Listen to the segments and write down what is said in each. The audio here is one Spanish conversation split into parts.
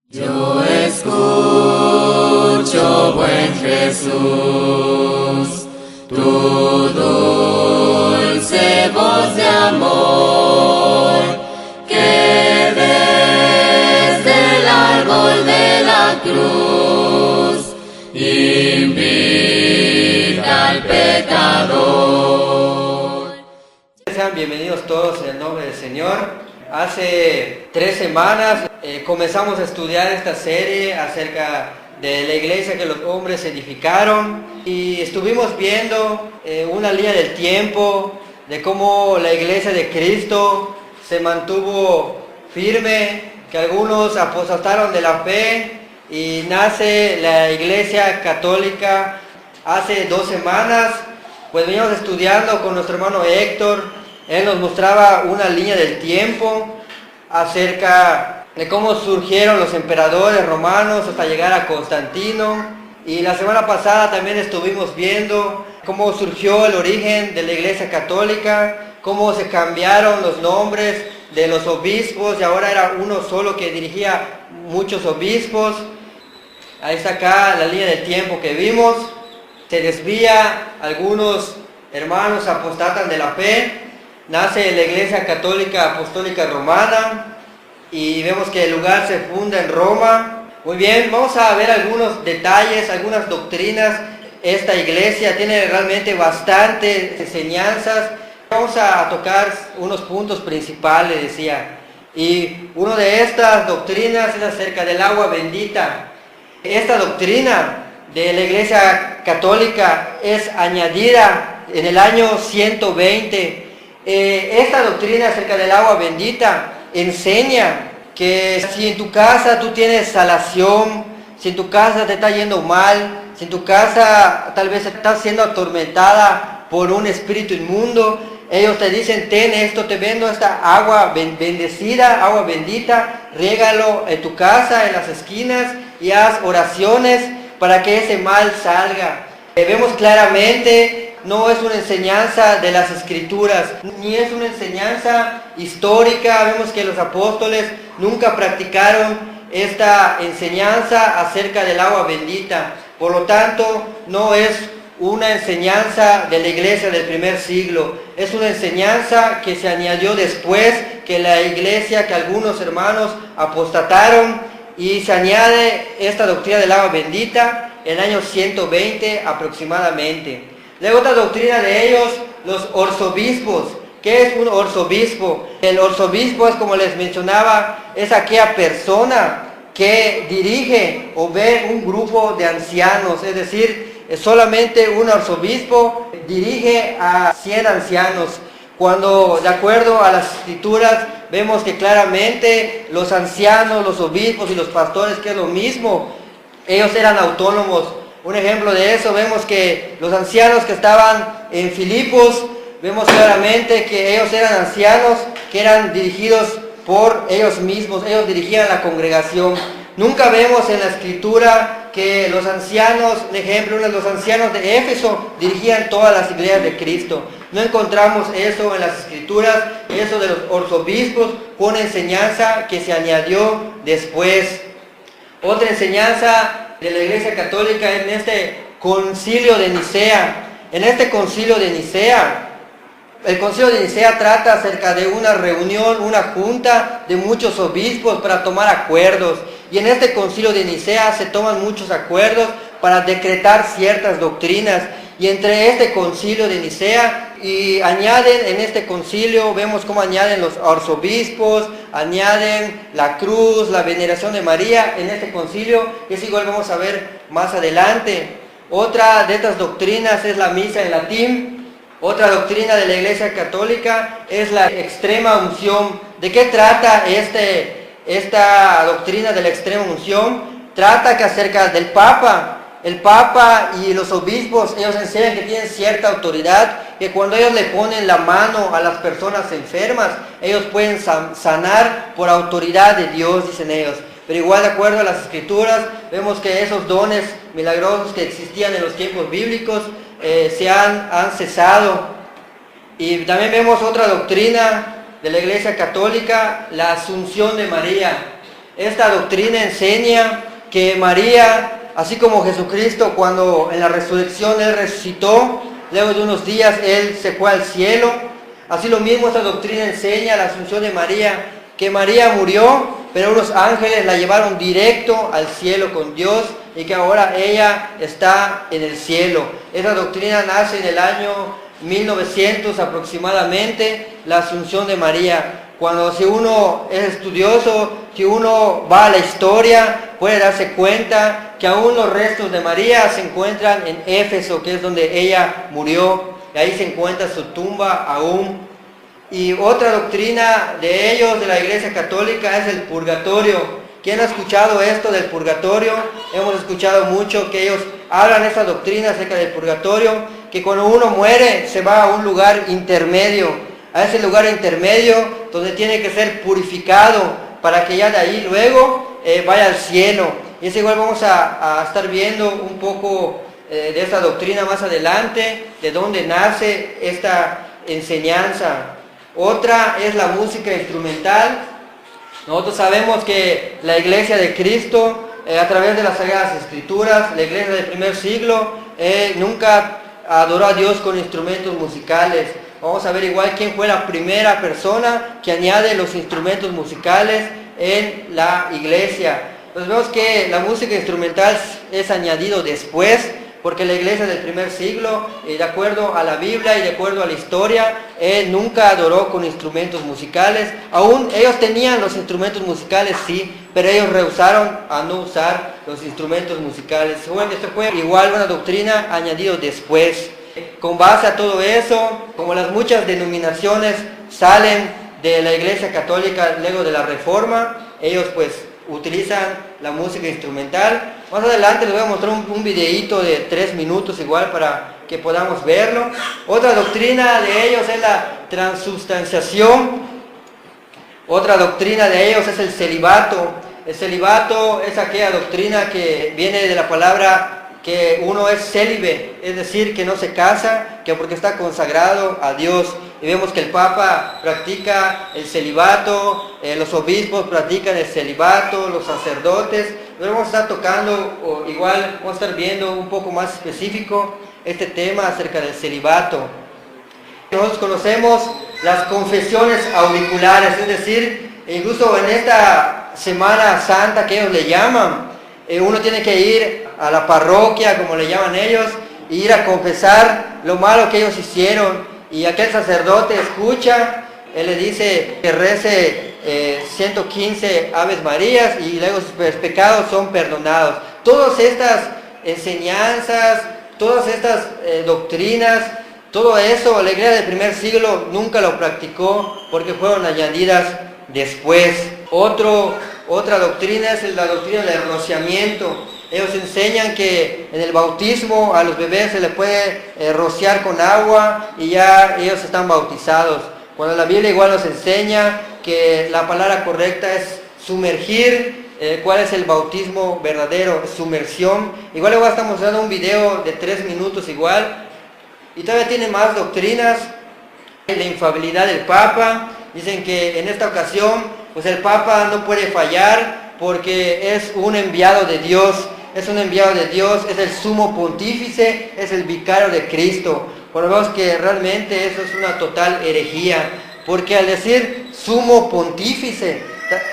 Yo escucho, buen Jesús, tu dulce voz de amor, que desde el árbol de la cruz invita al pecador. Sean bienvenidos todos en el nombre del Señor. Hace 3 semanas comenzamos a estudiar esta serie acerca de la iglesia que los hombres edificaron y estuvimos viendo una línea del tiempo de cómo la iglesia de Cristo se mantuvo firme, que algunos apostataron de la fe y nace la iglesia católica. Hace 2 semanas pues veníamos estudiando con nuestro hermano Héctor. Él nos mostraba una línea del tiempo acerca de cómo surgieron los emperadores romanos hasta llegar a Constantino. Y la semana pasada también estuvimos viendo cómo surgió el origen de la iglesia católica, cómo se cambiaron los nombres de los obispos y ahora era uno solo que dirigía muchos obispos. Ahí está acá la línea del tiempo que vimos. Se desvía, algunos hermanos apostatan de la fe. Nace la Iglesia Católica Apostólica Romana y vemos que el lugar se funda en Roma. Muy bien, vamos a ver algunos detalles, algunas doctrinas. Esta iglesia tiene realmente bastantes enseñanzas. Vamos a tocar unos puntos principales, decía. Y una de estas doctrinas es acerca del agua bendita. Esta doctrina de la Iglesia Católica es añadida en el año 120. Esta doctrina acerca del agua bendita enseña que si en tu casa tú tienes salación, si en tu casa te está yendo mal, si en tu casa tal vez estás siendo atormentada por un espíritu inmundo, ellos te dicen: ten esto, te vendo esta agua bendecida, agua bendita, riégalo en tu casa, en las esquinas, y haz oraciones para que ese mal salga. Vemos claramente, no es una enseñanza de las Escrituras, ni es una enseñanza histórica. Vemos que los apóstoles nunca practicaron esta enseñanza acerca del agua bendita. Por lo tanto, no es una enseñanza de la iglesia del primer siglo. Es una enseñanza que se añadió después que la iglesia, que algunos hermanos apostataron, y se añade esta doctrina del agua bendita en el año 120 aproximadamente. Luego otra doctrina de ellos, los arzobispos. ¿Qué es un arzobispo? El arzobispo es, como les mencionaba, es aquella persona que dirige o ve un grupo de ancianos. Es decir, solamente un arzobispo dirige a 100 ancianos. Cuando, de acuerdo a las Escrituras, vemos que claramente los ancianos, los obispos y los pastores, que es lo mismo, ellos eran autónomos. Un ejemplo de eso, vemos que los ancianos que estaban en Filipos, vemos claramente que ellos eran ancianos que eran dirigidos por ellos mismos, ellos dirigían la congregación. Nunca vemos en la Escritura que los ancianos, un ejemplo, los ancianos de Éfeso dirigían todas las iglesias de Cristo. No encontramos eso en las Escrituras. Eso de los arzobispos fue una enseñanza que se añadió después. Otra enseñanza de la Iglesia Católica en este concilio de Nicea. En este concilio de Nicea, el concilio de Nicea trata acerca de una reunión, una junta de muchos obispos para tomar acuerdos. Y en este concilio de Nicea se toman muchos acuerdos para decretar ciertas doctrinas. Y entre este concilio de Nicea, y añaden en este concilio, vemos cómo añaden los arzobispos, añaden la cruz, la veneración de María en este concilio. Es igual, vamos a ver más adelante. Otra de estas doctrinas es la misa en latín. Otra doctrina de la Iglesia Católica es la extrema unción. ¿De qué trata esta doctrina de la extrema unción? Trata que acerca del Papa. El Papa y los obispos, ellos enseñan que tienen cierta autoridad, que cuando ellos le ponen la mano a las personas enfermas, ellos pueden sanar por autoridad de Dios, dicen ellos. Pero igual, de acuerdo a las Escrituras, vemos que esos dones milagrosos que existían en los tiempos bíblicos se han cesado. Y también vemos otra doctrina de la Iglesia Católica, la Asunción de María. Esta doctrina enseña que María, así como Jesucristo cuando en la resurrección Él resucitó, luego de unos días Él se fue al cielo, así lo mismo esta doctrina enseña la asunción de María, que María murió, pero unos ángeles la llevaron directo al cielo con Dios y que ahora ella está en el cielo. Esa doctrina nace en el año 1900 aproximadamente, la asunción de María. Cuando si uno es estudioso, si uno va a la historia, puede darse cuenta que aún los restos de María se encuentran en Éfeso, que es donde ella murió, y ahí se encuentra su tumba aún. Y otra doctrina de ellos, de la Iglesia Católica, es el purgatorio. ¿Quién ha escuchado esto del purgatorio? Hemos escuchado mucho que ellos hablan esta doctrina acerca del purgatorio, que cuando uno muere se va a un lugar intermedio, a ese lugar intermedio donde tiene que ser purificado para que ya de ahí luego vaya al cielo. Y es igual vamos a estar viendo un poco de esta doctrina más adelante, de dónde nace esta enseñanza. Otra es la música instrumental. Nosotros sabemos que la Iglesia de Cristo, a través de las Sagradas Escrituras, la Iglesia del primer siglo, nunca adoró a Dios con instrumentos musicales. Vamos a ver igual quién fue la primera persona que añade los instrumentos musicales en la Iglesia. Entonces vemos que la música instrumental es añadido después, porque la Iglesia del primer siglo, de acuerdo a la Biblia y de acuerdo a la historia, nunca adoró con instrumentos musicales. Aún ellos tenían los instrumentos musicales, sí, pero ellos rehusaron a no usar los instrumentos musicales. Bueno, esto fue igual una doctrina añadido después. Con base a todo eso, como las muchas denominaciones salen de la Iglesia Católica luego de la Reforma, ellos pues utilizan la música instrumental. Más adelante les voy a mostrar un videíto de 3 minutos igual para que podamos verlo. Otra doctrina de ellos es la transubstanciación. Otra doctrina de ellos es el celibato. El celibato es aquella doctrina que viene de la palabra que uno es célibe, es decir, que no se casa, que porque está consagrado a Dios. Y vemos que el Papa practica el celibato, los obispos practican el celibato, los sacerdotes. Luego vamos a estar tocando, o igual vamos a estar viendo un poco más específico este tema acerca del celibato. Nosotros conocemos las confesiones auriculares, es decir, incluso en esta Semana Santa que ellos le llaman, uno tiene que ir a la parroquia, como le llaman ellos, e ir a confesar lo malo que ellos hicieron. Y aquel sacerdote escucha, él le dice que rece 115 Aves Marías y luego sus pecados son perdonados. Todas estas enseñanzas, todas estas doctrinas, todo eso la Iglesia del primer siglo nunca lo practicó porque fueron añadidas después. Otra doctrina es la doctrina del rociamiento. Ellos enseñan que en el bautismo a los bebés se les puede rociar con agua y ya ellos están bautizados. Cuando la Biblia igual nos enseña que la palabra correcta es sumergir. ¿Cuál es el bautismo verdadero? Sumersión. Igual le voy a estar mostrando un video de 3 minutos igual. Y todavía tiene más doctrinas. La infalibilidad del Papa. Dicen que en esta ocasión pues el Papa no puede fallar porque es un enviado de Dios. Es un enviado de Dios, es el sumo pontífice, es el vicario de Cristo. Pero vemos que realmente eso es una total herejía, porque al decir sumo pontífice,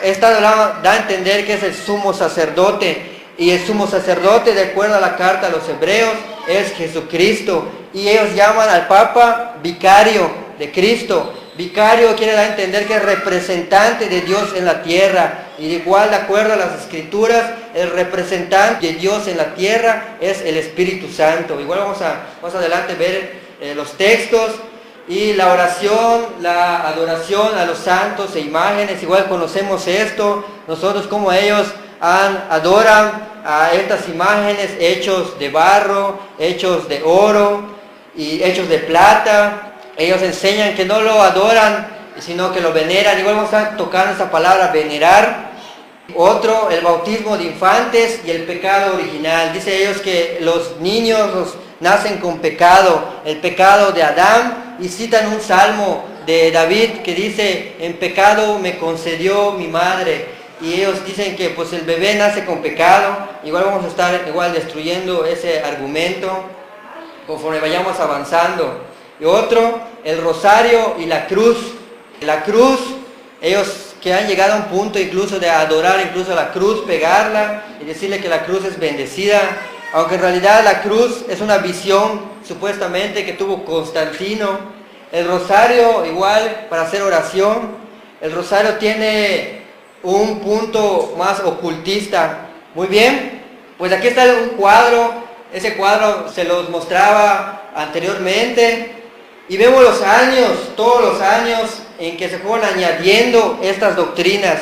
esta da a entender que es el sumo sacerdote, y el sumo sacerdote, de acuerdo a la carta a los hebreos, es Jesucristo, y ellos llaman al Papa vicario de Cristo. Vicario quiere dar a entender que es representante de Dios en la tierra. Y igual, de acuerdo a las Escrituras, el representante de Dios en la tierra es el Espíritu Santo. Igual vamos más adelante ver los textos. Y la oración, la adoración a los santos e imágenes, igual conocemos esto. Nosotros como ellos adoran a estas imágenes hechos de barro, hechos de oro y hechos de plata. Ellos enseñan que no lo adoran, sino que lo veneran. Igual vamos a estar tocando esa palabra, venerar. Otro, el bautismo de infantes y el pecado original. Dice ellos que los niños nacen con pecado, el pecado de Adán, y citan un salmo de David que dice: en pecado me concedió mi madre. y ellos dicen que pues el bebé nace con pecado. Igual vamos a estar destruyendo ese argumento conforme vayamos avanzando. Y otro, el rosario y la cruz. La cruz, ellos que han llegado a un punto incluso de adorar incluso la cruz, pegarla y decirle que la cruz es bendecida, aunque en realidad la cruz es una visión supuestamente que tuvo Constantino. El rosario igual para hacer oración, el rosario tiene un punto más ocultista. Muy bien, pues aquí está un cuadro, ese cuadro se los mostraba anteriormente y vemos los años, todos los años en que se fueron añadiendo estas doctrinas.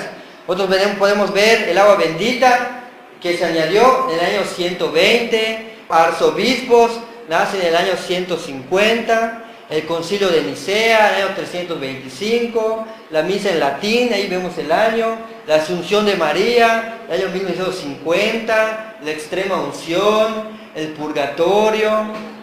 Nosotros podemos ver el agua bendita que se añadió en el año 120, arzobispos nace en el año 150, el concilio de Nicea en el año 325, la misa en latín, ahí vemos el año, la asunción de María, el año 1950, la extrema unción, el purgatorio,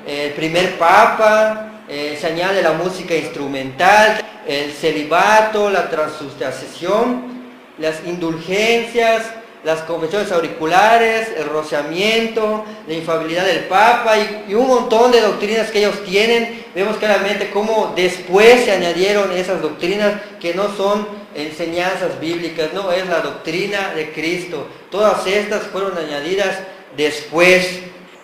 el primer papa, se añade la música instrumental, el celibato, la transustanciación, las indulgencias, las confesiones auriculares, el rociamiento, la infalibilidad del Papa y un montón de doctrinas que ellos tienen. Vemos claramente cómo después se añadieron esas doctrinas que no son enseñanzas bíblicas, no es la doctrina de Cristo. Todas estas fueron añadidas después.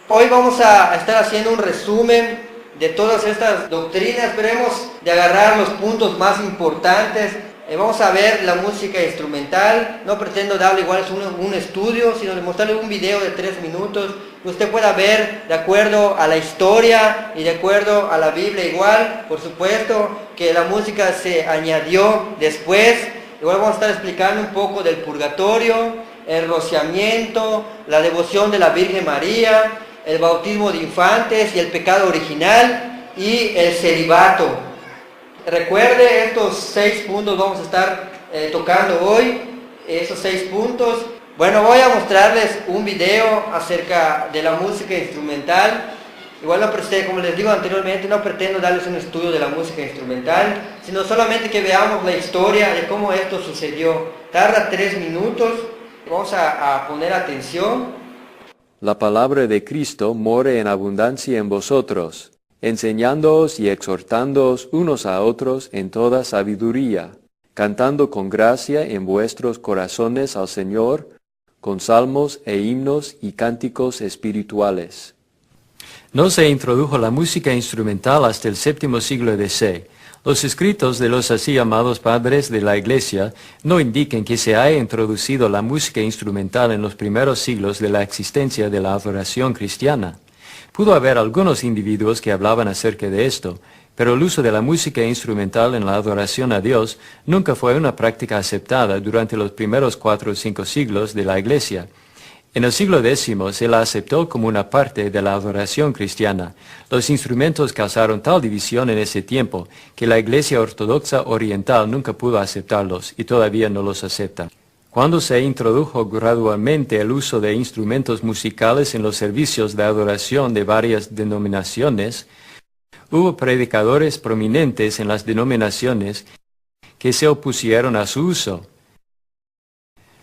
Hoy vamos a estar haciendo un resumen de todas estas doctrinas, pero hemos de agarrar los puntos más importantes. Vamos a ver la música instrumental. No pretendo darle igual un estudio, sino de mostrarle un video de 3 minutos que usted pueda ver de acuerdo a la historia y de acuerdo a la Biblia. Igual, por supuesto, que la música se añadió después. Igual vamos a estar explicando un poco del purgatorio, el rociamiento, la devoción de la Virgen María, el bautismo de infantes y el pecado original y el celibato. Recuerde, estos 6 puntos vamos a estar tocando hoy, esos 6 puntos. Bueno, voy a mostrarles un video acerca de la música instrumental. Igual no pretendo, como les digo anteriormente, no pretendo darles un estudio de la música instrumental, sino solamente que veamos la historia de cómo esto sucedió. Tarda 3 minutos, vamos a poner atención. La palabra de Cristo more en abundancia en vosotros, enseñándoos y exhortándoos unos a otros en toda sabiduría, cantando con gracia en vuestros corazones al Señor, con salmos e himnos y cánticos espirituales. No se introdujo la música instrumental hasta el 7º siglo DC. Los escritos de los así llamados padres de la Iglesia no indican que se haya introducido la música instrumental en los primeros siglos de la existencia de la adoración cristiana. Pudo haber algunos individuos que hablaban acerca de esto, pero el uso de la música instrumental en la adoración a Dios nunca fue una práctica aceptada durante los primeros 4 o 5 siglos de la Iglesia. En el siglo X se la aceptó como una parte de la adoración cristiana. Los instrumentos causaron tal división en ese tiempo que la Iglesia Ortodoxa Oriental nunca pudo aceptarlos y todavía no los acepta. Cuando se introdujo gradualmente el uso de instrumentos musicales en los servicios de adoración de varias denominaciones, hubo predicadores prominentes en las denominaciones que se opusieron a su uso.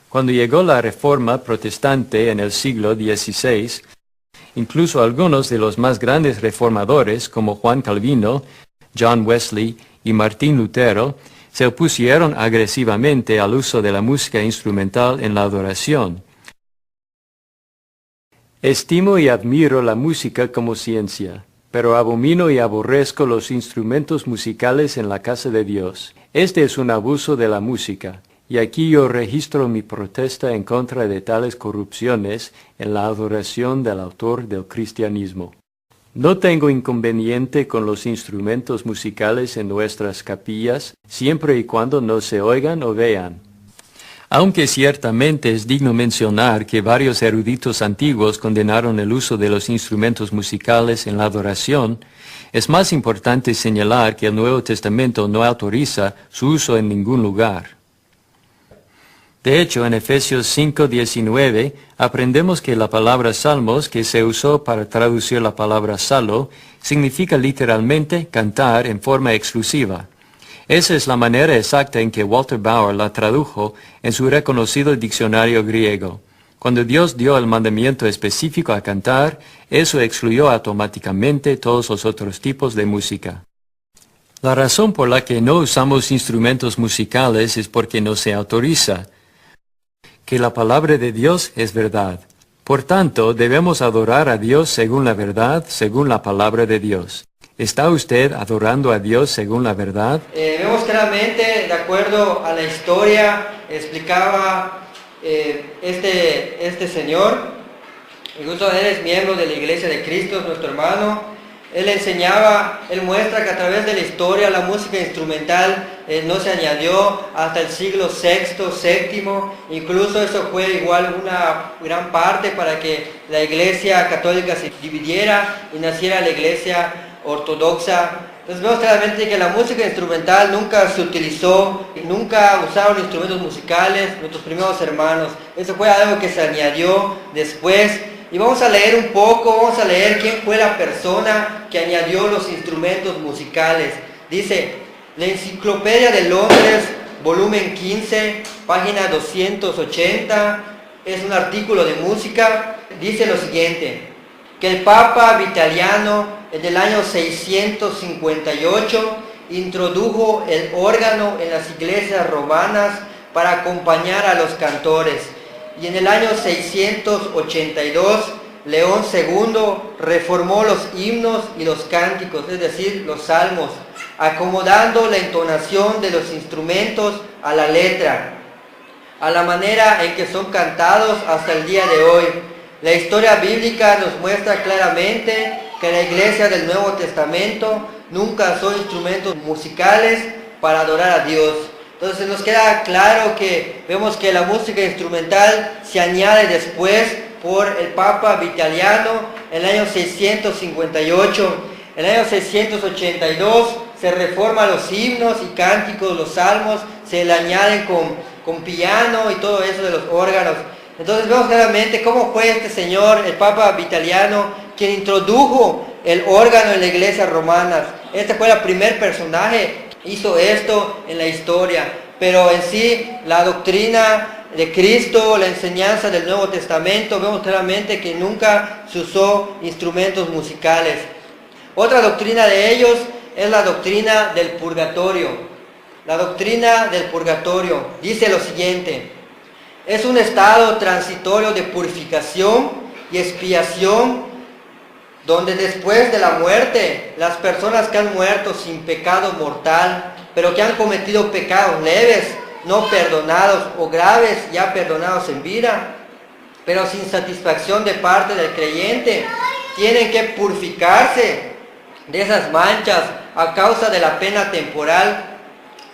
Cuando llegó la Reforma protestante en el siglo XVI, incluso algunos de los más grandes reformadores, como Juan Calvino, John Wesley y Martín Lutero, se opusieron agresivamente al uso de la música instrumental en la adoración. Estimo y admiro la música como ciencia, pero abomino y aborrezco los instrumentos musicales en la casa de Dios. Este es un abuso de la música. Y aquí yo registro mi protesta en contra de tales corrupciones en la adoración del autor del cristianismo. No tengo inconveniente con los instrumentos musicales en nuestras capillas, siempre y cuando no se oigan o vean. Aunque ciertamente es digno mencionar que varios eruditos antiguos condenaron el uso de los instrumentos musicales en la adoración, es más importante señalar que el Nuevo Testamento no autoriza su uso en ningún lugar. De hecho, en Efesios 5:19 aprendemos que la palabra salmos, que se usó para traducir la palabra salo, significa literalmente cantar en forma exclusiva. Esa es la manera exacta en que Walter Bauer la tradujo en su reconocido diccionario griego. Cuando Dios dio el mandamiento específico a cantar, eso excluyó automáticamente todos los otros tipos de música. La razón por la que no usamos instrumentos musicales es porque no se autoriza. Que la palabra de Dios es verdad. Por tanto, debemos adorar a Dios según la verdad, según la palabra de Dios. ¿Está usted adorando a Dios según la verdad? Vemos claramente, de acuerdo a la historia, explicaba este señor, incluso él es miembro de la Iglesia de Cristo, es nuestro hermano. Él enseñaba, él muestra que a través de la historia la música instrumental no se añadió hasta el siglo VI, VII, incluso eso fue igual una gran parte para que la Iglesia católica se dividiera y naciera la Iglesia ortodoxa. Entonces vemos claramente que la música instrumental nunca se utilizó, nunca usaron instrumentos musicales nuestros primeros hermanos. Eso fue algo que se añadió después. Y vamos a leer un poco, vamos a leer quién fue la persona que añadió los instrumentos musicales. Dice, la Enciclopedia de Londres, volumen 15, página 280, es un artículo de música. Dice lo siguiente, que el Papa Vitaliano en el año 658 introdujo el órgano en las iglesias romanas para acompañar a los cantores. Y en el año 682, León II reformó los himnos y los cánticos, es decir, los salmos, acomodando la entonación de los instrumentos a la letra, a la manera en que son cantados hasta el día de hoy. La historia bíblica nos muestra claramente que la Iglesia del Nuevo Testamento nunca usó instrumentos musicales para adorar a Dios. Entonces nos queda claro que vemos que la música instrumental se añade después por el Papa Vitaliano en el año 658. En el año 682 se reforman los himnos y cánticos, los salmos, se le añaden con piano y todo eso de los órganos. Entonces vemos claramente cómo fue este señor, el Papa Vitaliano, quien introdujo el órgano en la iglesia romana. Este fue el primer personaje hizo esto en la historia, pero en sí la doctrina de Cristo, la enseñanza del Nuevo Testamento, vemos claramente que nunca se usó instrumentos musicales. Otra doctrina de ellos es la doctrina del purgatorio. La doctrina del purgatorio dice lo siguiente: es un estado transitorio de purificación y expiación donde después de la muerte, las personas que han muerto sin pecado mortal, pero que han cometido pecados leves, no perdonados o graves, ya perdonados en vida, pero sin satisfacción de parte del creyente, tienen que purificarse de esas manchas a causa de la pena temporal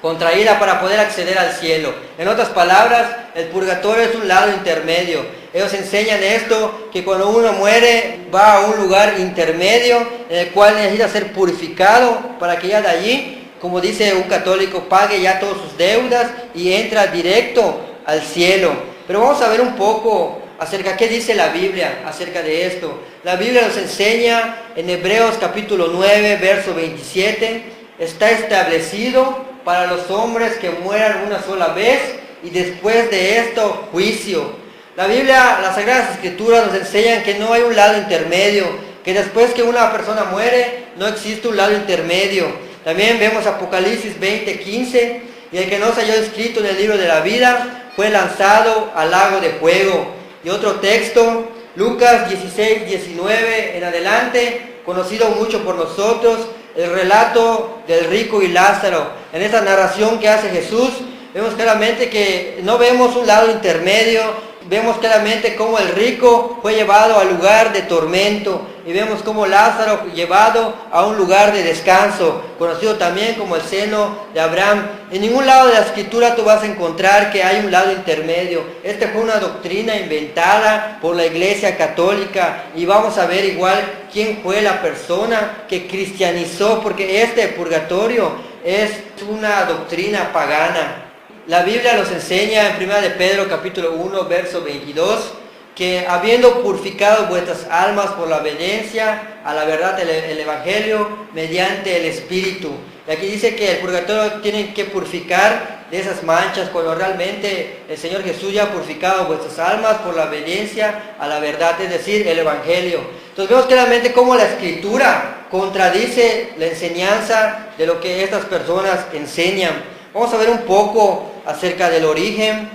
contraída para poder acceder al cielo. En otras palabras, el purgatorio es un lado intermedio. Ellos enseñan esto, que cuando uno muere va a un lugar intermedio en el cual necesita ser purificado para que ya de allí, como dice un católico, pague ya todas sus deudas y entra directo al cielo. Pero vamos a ver un poco acerca de qué dice la Biblia acerca de esto. La Biblia nos enseña en Hebreos capítulo 9, verso 27, está establecido para los hombres que mueran una sola vez y después de esto juicio. La Biblia, las Sagradas Escrituras nos enseñan que no hay un lado intermedio, que después que una persona muere no existe un lado intermedio. También vemos Apocalipsis 20:15, y el que no se halló escrito en el libro de la vida fue lanzado al lago de fuego. Y otro texto, Lucas 16:19 en adelante, conocido mucho por nosotros, el relato del rico y Lázaro. En esta narración que hace Jesús, vemos claramente que no vemos un lado intermedio, vemos claramente cómo el rico fue llevado al lugar de tormento y vemos cómo Lázaro fue llevado a un lugar de descanso, conocido también como el seno de Abraham. En ningún lado de la escritura tú vas a encontrar que hay un lado intermedio. Esta fue una doctrina inventada por la Iglesia Católica y vamos a ver igual quién fue la persona que cristianizó, porque este purgatorio es una doctrina pagana. La Biblia nos enseña en 1 de Pedro capítulo 1 verso 22 que habiendo purificado vuestras almas por la obediencia a la verdad del Evangelio mediante el Espíritu. Y aquí dice que el purgatorio tienen que purificar de esas manchas, cuando realmente el Señor Jesús ya ha purificado vuestras almas por la obediencia a la verdad, es decir, el Evangelio. Entonces vemos claramente cómo la Escritura contradice la enseñanza de lo que estas personas enseñan. Vamos a ver un poco acerca del origen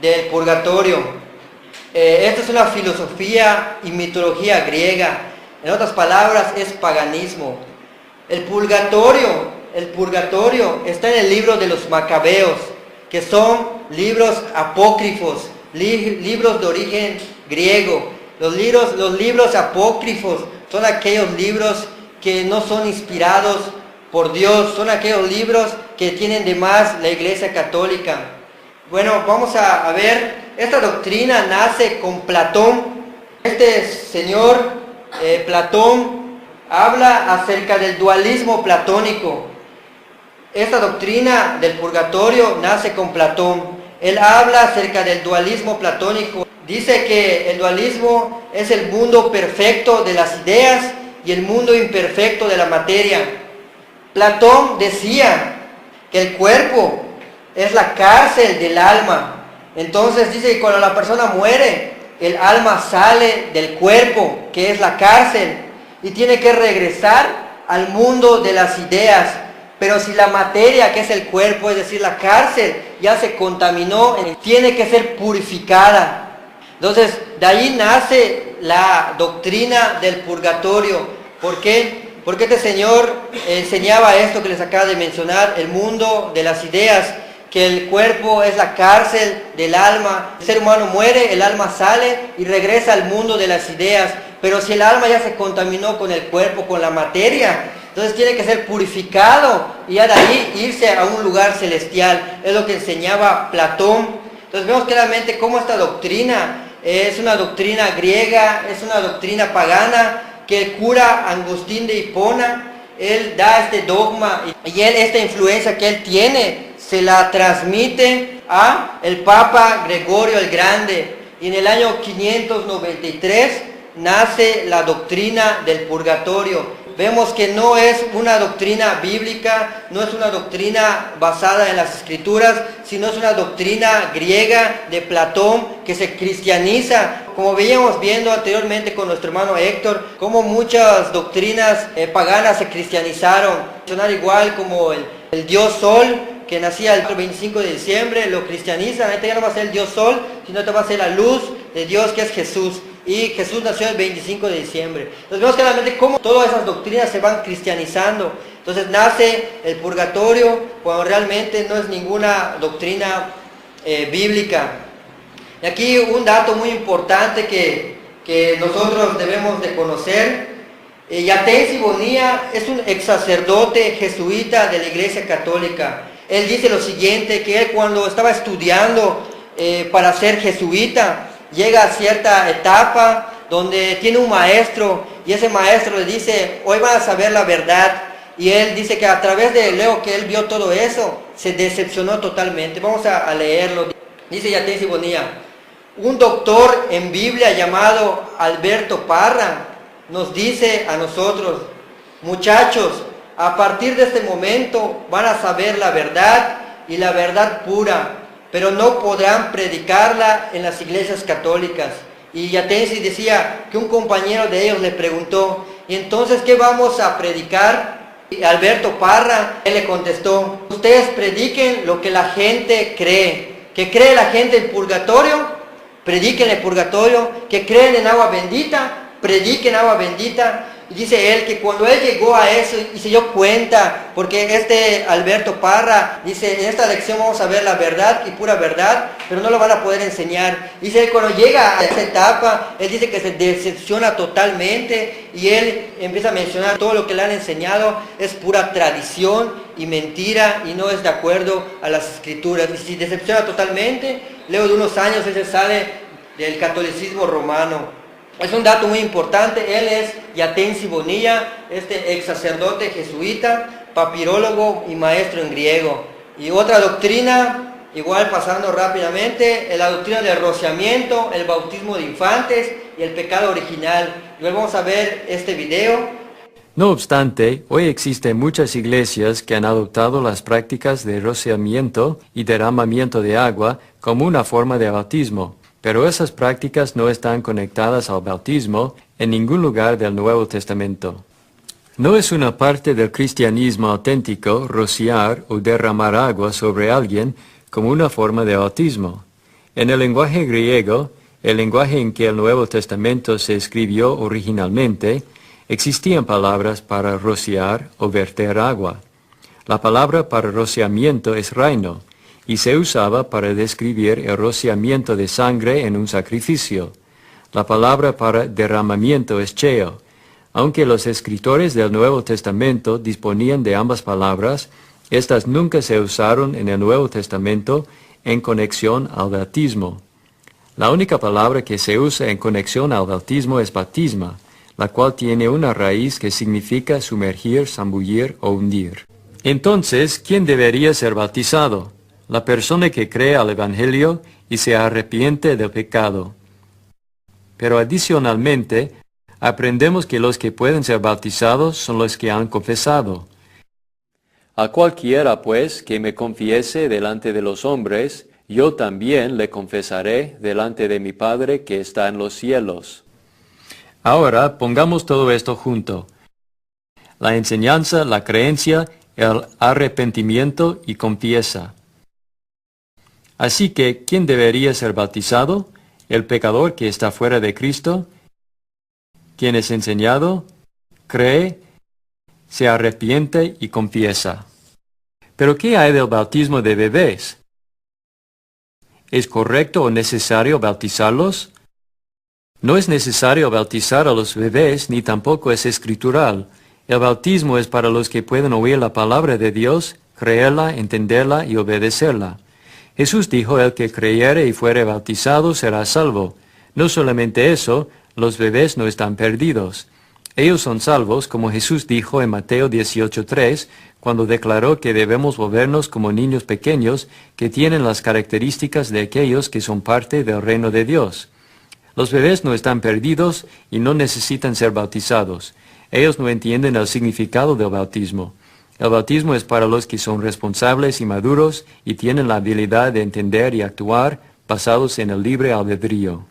del purgatorio. Esta es una filosofía y mitología griega. En otras palabras, es paganismo. El purgatorio está en el libro de los Macabeos, que son libros apócrifos, libros de origen griego. Los libros apócrifos son aquellos libros que no son inspirados por Dios, son aquellos libros que tienen de más la Iglesia Católica. Bueno, vamos a ver, esta doctrina nace con Platón. Este señor Platón habla acerca del dualismo platónico. Esta doctrina del purgatorio nace con Platón. Él habla acerca del dualismo platónico. Dice que el dualismo es el mundo perfecto de las ideas y el mundo imperfecto de la materia. Platón decía que el cuerpo es la cárcel del alma. Entonces dice que cuando la persona muere, el alma sale del cuerpo, que es la cárcel, y tiene que regresar al mundo de las ideas. Pero si la materia, que es el cuerpo, es decir, la cárcel, ya se contaminó, tiene que ser purificada. Entonces, de ahí nace la doctrina del purgatorio. ¿Por qué? Porque este señor enseñaba esto que les acabo de mencionar, el mundo de las ideas, que el cuerpo es la cárcel del alma. El ser humano muere, el alma sale y regresa al mundo de las ideas. Pero si el alma ya se contaminó con el cuerpo, con la materia, entonces tiene que ser purificado y ya de ahí irse a un lugar celestial. Es lo que enseñaba Platón. Entonces vemos claramente cómo esta doctrina es una doctrina griega, es una doctrina pagana, que el cura Agustín de Hipona, él da este dogma y él, esta influencia que él tiene, se la transmite a el Papa Gregorio el Grande. Y en el año 593 nace la doctrina del purgatorio. Vemos que no es una doctrina bíblica, no es una doctrina basada en las Escrituras, sino es una doctrina griega de Platón que se cristianiza. Como veíamos viendo anteriormente con nuestro hermano Héctor, como muchas doctrinas paganas se cristianizaron. Sonar igual como el dios Sol, que nacía el 25 de diciembre, lo cristianizan. Ahorita ya no va a ser el dios Sol, sino que va a ser la luz de Dios, que es Jesús. Y Jesús nació el 25 de diciembre. Entonces vemos claramente cómo todas esas doctrinas se van cristianizando. Entonces nace el purgatorio cuando realmente no es ninguna doctrina bíblica. Y aquí un dato muy importante que nosotros debemos de conocer. Yatensi Bonilla es un ex sacerdote jesuita de la Iglesia Católica. Él dice lo siguiente, que él cuando estaba estudiando para ser jesuita, llega a cierta etapa donde tiene un maestro y ese maestro le dice, hoy van a saber la verdad. Y él dice que a través de Leo, que él vio todo eso, se decepcionó totalmente. Vamos a leerlo. Dice Yatensi Bonilla, un doctor en Biblia llamado Alberto Parra nos dice a nosotros, muchachos, a partir de este momento van a saber la verdad y la verdad pura, pero no podrán predicarla en las iglesias católicas. Y Yatensi decía que un compañero de ellos le preguntó, ¿y entonces qué vamos a predicar? Y Alberto Parra, él le contestó, ustedes prediquen lo que la gente cree. ¿Que cree la gente en purgatorio? Prediquen el purgatorio. ¿Que creen en agua bendita? Prediquen agua bendita. Y dice él que cuando él llegó a eso y se dio cuenta, porque este Alberto Parra dice, en esta lección vamos a ver la verdad y pura verdad, pero no lo van a poder enseñar. Dice él, cuando llega a esa etapa, él dice que se decepciona totalmente y él empieza a mencionar todo lo que le han enseñado es pura tradición y mentira y no es de acuerdo a las Escrituras. Y si decepciona totalmente, luego de unos años él se sale del catolicismo romano. Es un dato muy importante. Él es Yatensi Bonilla, este ex sacerdote jesuita, papirólogo y maestro en griego. Y otra doctrina, igual pasando rápidamente, es la doctrina del rociamiento, el bautismo de infantes y el pecado original. Luego vamos a ver este video. No obstante, hoy existen muchas iglesias que han adoptado las prácticas de rociamiento y derramamiento de agua como una forma de bautismo, pero esas prácticas no están conectadas al bautismo en ningún lugar del Nuevo Testamento. No es una parte del cristianismo auténtico rociar o derramar agua sobre alguien como una forma de bautismo. En el lenguaje griego, el lenguaje en que el Nuevo Testamento se escribió originalmente, existían palabras para rociar o verter agua. La palabra para rociamiento es raino, y se usaba para describir el rociamiento de sangre en un sacrificio. La palabra para derramamiento es cheo. Aunque los escritores del Nuevo Testamento disponían de ambas palabras, estas nunca se usaron en el Nuevo Testamento en conexión al bautismo. La única palabra que se usa en conexión al bautismo es bautisma, la cual tiene una raíz que significa sumergir, zambullir o hundir. Entonces, ¿quién debería ser bautizado? La persona que cree al Evangelio y se arrepiente del pecado. Pero adicionalmente, aprendemos que los que pueden ser bautizados son los que han confesado. A cualquiera, pues, que me confiese delante de los hombres, yo también le confesaré delante de mi Padre que está en los cielos. Ahora pongamos todo esto junto: la enseñanza, la creencia, el arrepentimiento y confiesa. Así que, ¿quién debería ser bautizado? ¿El pecador que está fuera de Cristo? ¿Quien es enseñado, cree, se arrepiente y confiesa? ¿Pero qué hay del bautismo de bebés? ¿Es correcto o necesario bautizarlos? No es necesario bautizar a los bebés, ni tampoco es escritural. El bautismo es para los que pueden oír la palabra de Dios, creerla, entenderla y obedecerla. Jesús dijo: el que creyere y fuere bautizado será salvo. No solamente eso, los bebés no están perdidos. Ellos son salvos, como Jesús dijo en Mateo 18:3, cuando declaró que debemos volvernos como niños pequeños que tienen las características de aquellos que son parte del reino de Dios. Los bebés no están perdidos y no necesitan ser bautizados. Ellos no entienden el significado del bautismo. El bautismo es para los que son responsables y maduros y tienen la habilidad de entender y actuar basados en el libre albedrío.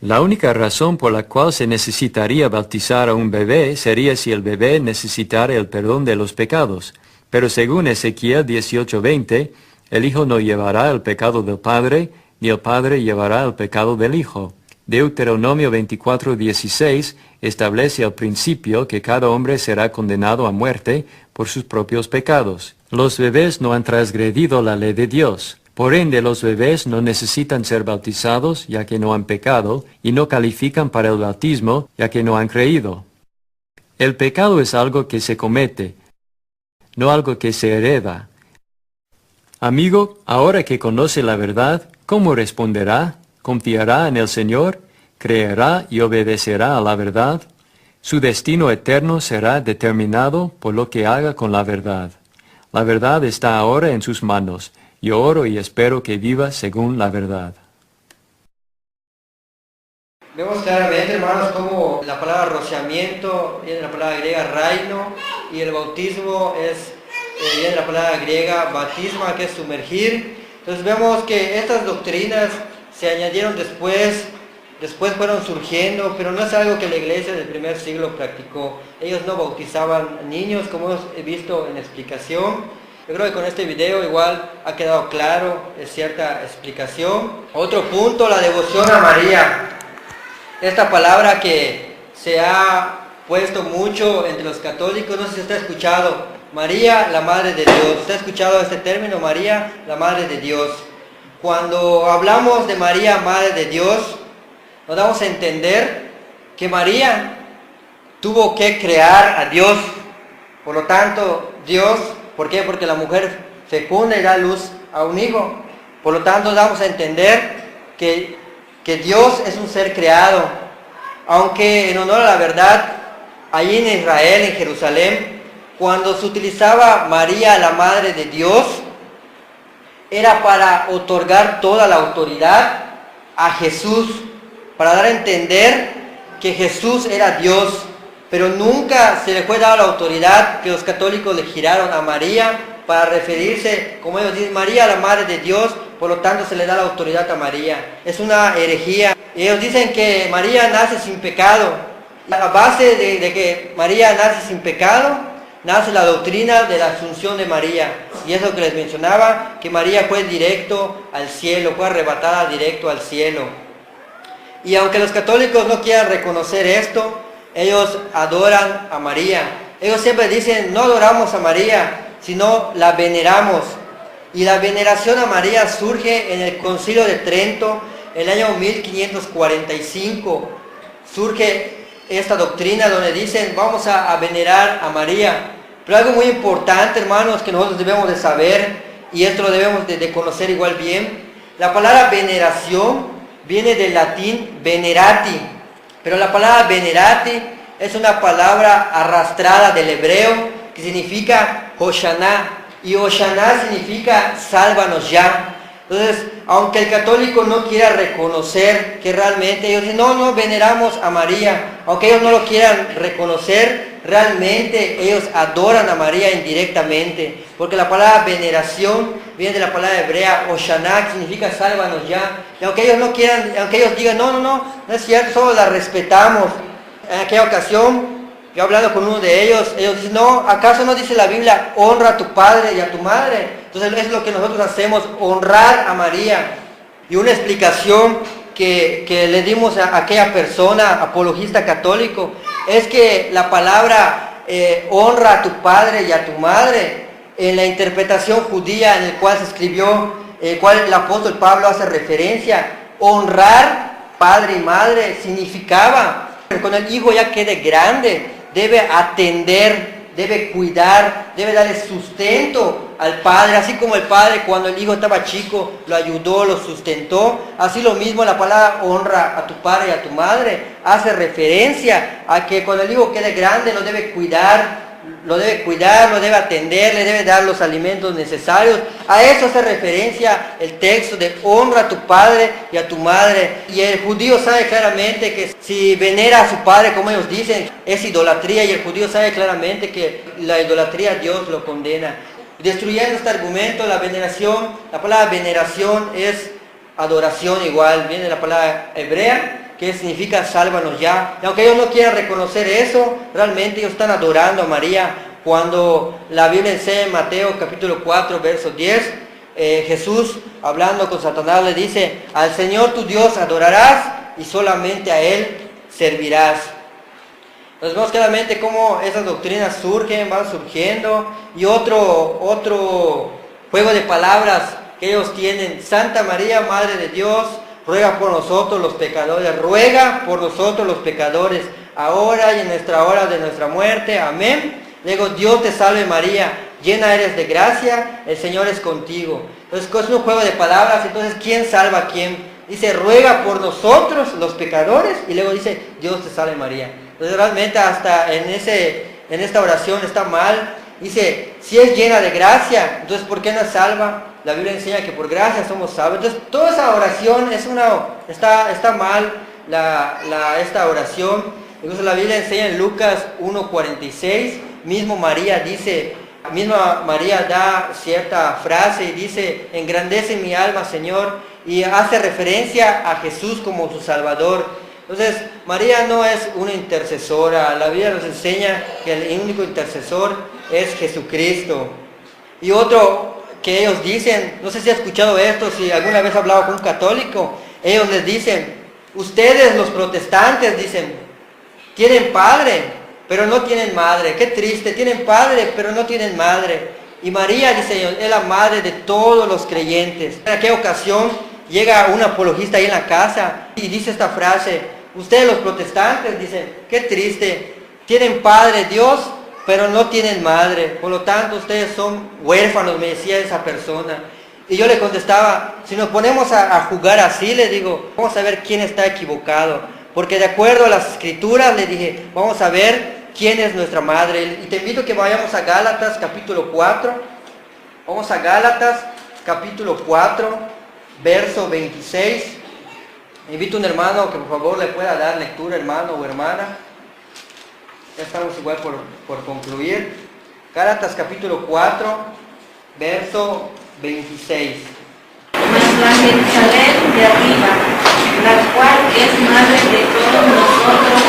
La única razón por la cual se necesitaría bautizar a un bebé sería si el bebé necesitara el perdón de los pecados. Pero según Ezequiel 18:20, el Hijo no llevará el pecado del Padre, ni el Padre llevará el pecado del Hijo. Deuteronomio 24:16 establece el principio que cada hombre será condenado a muerte por sus propios pecados. Los bebés no han transgredido la ley de Dios. Por ende, los bebés no necesitan ser bautizados, ya que no han pecado, y no califican para el bautismo, ya que no han creído. El pecado es algo que se comete, no algo que se hereda. Amigo, ahora que conoce la verdad, ¿cómo responderá? ¿Confiará en el Señor? ¿Creerá y obedecerá a la verdad? Su destino eterno será determinado por lo que haga con la verdad. La verdad está ahora en sus manos. Yo oro y espero que viva según la verdad. Vemos claramente, hermanos, cómo la palabra rociamiento viene de la palabra griega raino y el bautismo viene de la palabra griega bautisma, que es sumergir. Entonces vemos que estas doctrinas se añadieron después fueron surgiendo, pero no es algo que la iglesia del primer siglo practicó. Ellos no bautizaban niños, como hemos visto en explicación. Yo creo que con este video igual ha quedado claro cierta explicación. Otro punto, la devoción a María. Esta palabra que se ha puesto mucho entre los católicos, no sé si usted ha escuchado, María, la Madre de Dios. ¿Usted ha escuchado este término, María, la Madre de Dios? Cuando hablamos de María, Madre de Dios, nos damos a entender que María tuvo que crear a Dios. Por lo tanto, Dios, ¿por qué? Porque la mujer fecunda y da luz a un hijo. Por lo tanto, damos a entender que Dios es un ser creado. Aunque en honor a la verdad, allí en Israel, en Jerusalén, cuando se utilizaba María, la Madre de Dios, era para otorgar toda la autoridad a Jesús, para dar a entender que Jesús era Dios. pero nunca se le fue dada la autoridad que los católicos le giraron a María para referirse, como ellos dicen, María la Madre de Dios, por lo tanto se le da la autoridad a María. Es una herejía. Ellos dicen que María nace sin pecado. A base de que María nace sin pecado, nace la doctrina de la asunción de María. Y es lo que les mencionaba, que María fue directo al cielo, fue arrebatada directo al cielo. Y aunque los católicos no quieran reconocer esto, ellos adoran a María. Ellos siempre dicen, no adoramos a María, sino la veneramos. Y la veneración a María surge en el Concilio de Trento, en el año 1545. Surge esta doctrina donde dicen, vamos a venerar a María. Pero algo muy importante, hermanos, que nosotros debemos de saber, y esto lo debemos de conocer igual bien, la palabra veneración viene del latín venerati, pero la palabra venerati es una palabra arrastrada del hebreo que significa Hoshana, y Hoshana significa sálvanos ya. Entonces, aunque el católico no quiera reconocer que realmente ellos dicen, no veneramos a María, aunque ellos no lo quieran reconocer, realmente ellos adoran a María indirectamente, porque la palabra veneración viene de la palabra hebrea Hoshana, que significa sálvanos ya. Y aunque ellos no quieran, aunque ellos digan, no es cierto, solo la respetamos. En aquella ocasión, yo hablando con uno de ellos dicen, no, ¿acaso no dice la Biblia, honra a tu padre y a tu madre? Entonces es lo que nosotros hacemos, honrar a María. Y una explicación que le dimos a aquella persona, apologista católico, es que la palabra honra a tu padre y a tu madre, en la interpretación judía en el cual se escribió, cual el apóstol Pablo hace referencia, honrar padre y madre significaba, cuando el hijo ya quede grande, debe atender, debe cuidar, debe darle sustento al padre, así como el padre cuando el hijo estaba chico lo ayudó, lo sustentó. Así lo mismo la palabra honra a tu padre y a tu madre hace referencia a que cuando el hijo quede grande lo debe cuidar, lo debe atender, le debe dar los alimentos necesarios. A eso hace referencia el texto de honra a tu padre y a tu madre. Y el judío sabe claramente que si venera a su padre, como ellos dicen, es idolatría, y el judío sabe claramente que la idolatría Dios lo condena. Destruyendo este argumento, la veneración, la palabra veneración es adoración igual, viene de la palabra hebrea, que significa sálvanos ya. Y aunque ellos no quieran reconocer eso, realmente ellos están adorando a María. Cuando la Biblia enseña en Mateo capítulo 4, verso 10, Jesús hablando con Satanás le dice, al Señor tu Dios adorarás y solamente a Él servirás. Nos vemos claramente cómo esas doctrinas surgen, van surgiendo. Y otro juego de palabras que ellos tienen, Santa María, Madre de Dios, ruega por nosotros los pecadores, ruega por nosotros los pecadores, ahora y en nuestra hora de nuestra muerte, amén. Luego, Dios te salve María, llena eres de gracia, el Señor es contigo. Entonces, es un juego de palabras. Entonces, ¿quién salva a quién? Dice, ruega por nosotros los pecadores, y luego dice, Dios te salve María. Entonces, realmente hasta en esta oración está mal. Dice, si es llena de gracia, entonces ¿por qué no salva? La Biblia enseña que por gracia somos salvos. Entonces, toda esa oración está mal, esta oración. Incluso la Biblia enseña en Lucas 1:46, misma María da cierta frase y dice, engrandece mi alma, Señor, y hace referencia a Jesús como su Salvador. Entonces, María no es una intercesora. La Biblia nos enseña que el único intercesor es Jesucristo. Y otro que ellos dicen, no sé si ha escuchado esto, si alguna vez ha hablado con un católico, ellos les dicen, ustedes los protestantes, dicen, tienen padre, pero no tienen madre. Qué triste, tienen padre, pero no tienen madre. Y María, dice ellos, es la madre de todos los creyentes. En aquella ocasión llega un apologista ahí en la casa y dice esta frase, ustedes los protestantes, dicen, qué triste, tienen padre Dios, pero no tienen madre, por lo tanto ustedes son huérfanos, me decía esa persona. Y yo le contestaba, si nos ponemos a jugar así, le digo, vamos a ver quién está equivocado, porque de acuerdo a las escrituras, le dije, vamos a ver quién es nuestra madre. Y te invito a que vayamos a Gálatas capítulo 4, vamos a Gálatas capítulo 4, verso 26. Invito a un hermano que por favor le pueda dar lectura, hermano o hermana. Ya estamos igual por concluir. Gálatas capítulo 4, verso 26. Mas la Jerusalén de arriba, la cual es madre de todos nosotros,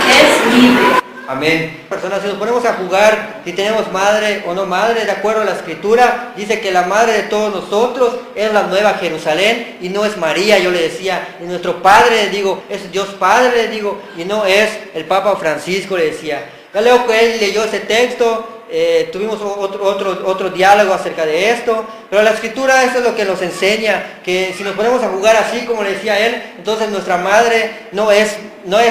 es libre. Amén. Personas, si nos ponemos a jugar si tenemos madre o no madre, de acuerdo a la escritura, dice que la madre de todos nosotros es la nueva Jerusalén y no es María, yo le decía, y nuestro Padre, le digo, es Dios Padre, le digo, y no es el Papa Francisco, le decía. Ya leo que él leyó ese texto, tuvimos otro diálogo acerca de esto, pero la escritura eso es lo que nos enseña, que si nos ponemos a jugar así como le decía él, entonces nuestra madre no es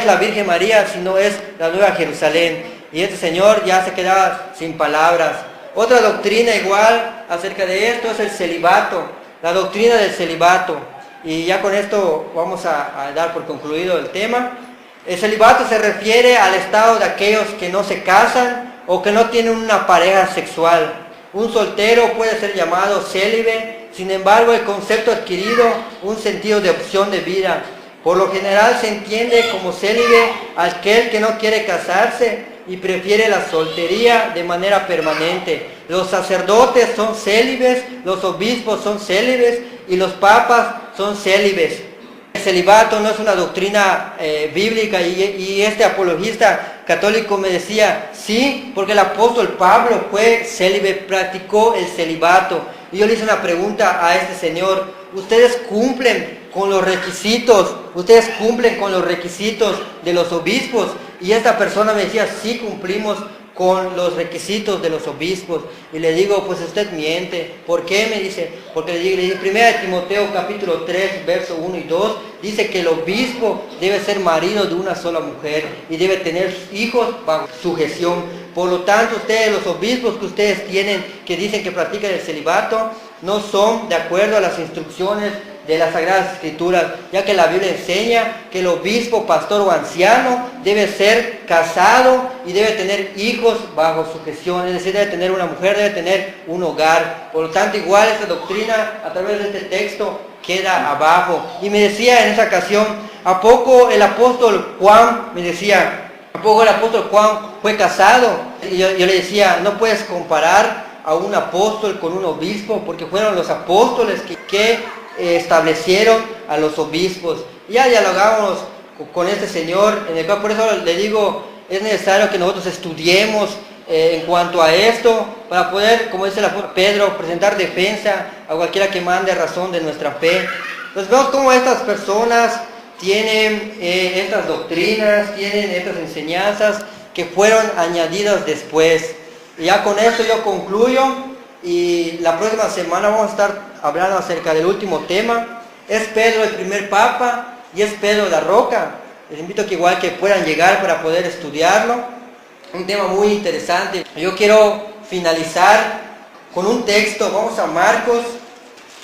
la Virgen María, sino es la nueva Jerusalén, y este señor ya se quedaba sin palabras. Otra doctrina igual acerca de esto es el celibato, la doctrina del celibato, y ya con esto vamos a dar por concluido el tema. El celibato se refiere al estado de aquellos que no se casan o que no tienen una pareja sexual. Un soltero puede ser llamado célibe, sin embargo el concepto ha adquirido un sentido de opción de vida. Por lo general se entiende como célibe aquel que no quiere casarse y prefiere la soltería de manera permanente. Los sacerdotes son célibes, los obispos son célibes y los papas son célibes. El celibato no es una doctrina bíblica y este apologista católico me decía, sí, porque el apóstol Pablo fue célibe, practicó el celibato. Y yo le hice una pregunta a este señor, ¿ustedes cumplen con los requisitos? ¿Ustedes cumplen con los requisitos de los obispos? Y esta persona me decía, sí cumplimos con los requisitos de los obispos. Y le digo, pues usted miente. ¿Por qué? Me dice, porque le digo, 1 Timoteo capítulo 3, verso 1 y 2, dice que el obispo debe ser marido de una sola mujer y debe tener hijos bajo sujeción. Por lo tanto, ustedes, los obispos que ustedes tienen, que dicen que practican el celibato, no son de acuerdo a las instrucciones de las Sagradas Escrituras, ya que la Biblia enseña que el obispo, pastor o anciano debe ser casado y debe tener hijos bajo sujeción, es decir, debe tener una mujer, debe tener un hogar. Por lo tanto, igual esta doctrina a través de este texto queda abajo. Y me decía en esa ocasión, ¿a poco el apóstol Juan, me decía, ¿a poco el apóstol Juan fue casado? Y yo le decía, no puedes comparar a un apóstol con un obispo, porque fueron los apóstoles que establecieron a los obispos. Ya dialogamos con este señor, en el cual por eso le digo, es necesario que nosotros estudiemos en cuanto a esto, para poder, como dice el apóstol Pedro, presentar defensa a cualquiera que mande razón de nuestra fe. Entonces vemos cómo estas personas tienen estas doctrinas, tienen estas enseñanzas que fueron añadidas después. Y ya con esto yo concluyo, y la próxima semana vamos a estar hablando acerca del último tema. Es Pedro el primer papa y es Pedro la roca. Les invito a que igual que puedan llegar para poder estudiarlo. Un tema muy interesante. Yo quiero finalizar con un texto. Vamos a Marcos,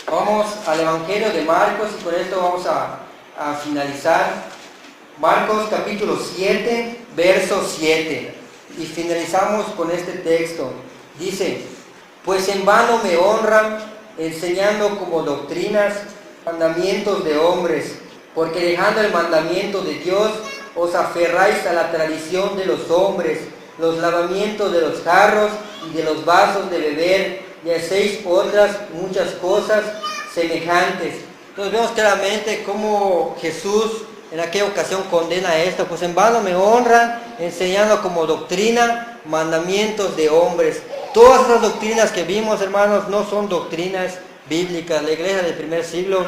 vamos al Evangelio de Marcos y con esto vamos a finalizar. Marcos capítulo 7, verso 7. Y finalizamos con este texto. Dice, pues en vano me honran, enseñando como doctrinas mandamientos de hombres, porque dejando el mandamiento de Dios, os aferráis a la tradición de los hombres, los lavamientos de los jarros y de los vasos de beber, y hacéis otras muchas cosas semejantes. Entonces vemos claramente cómo Jesús en aquella ocasión condena esto, pues en vano me honran, enseñando como doctrina mandamientos de hombres. Todas esas doctrinas que vimos, hermanos, no son doctrinas bíblicas. La iglesia del primer siglo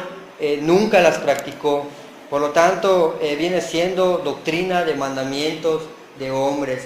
nunca las practicó. Por lo tanto, viene siendo doctrina de mandamientos de hombres.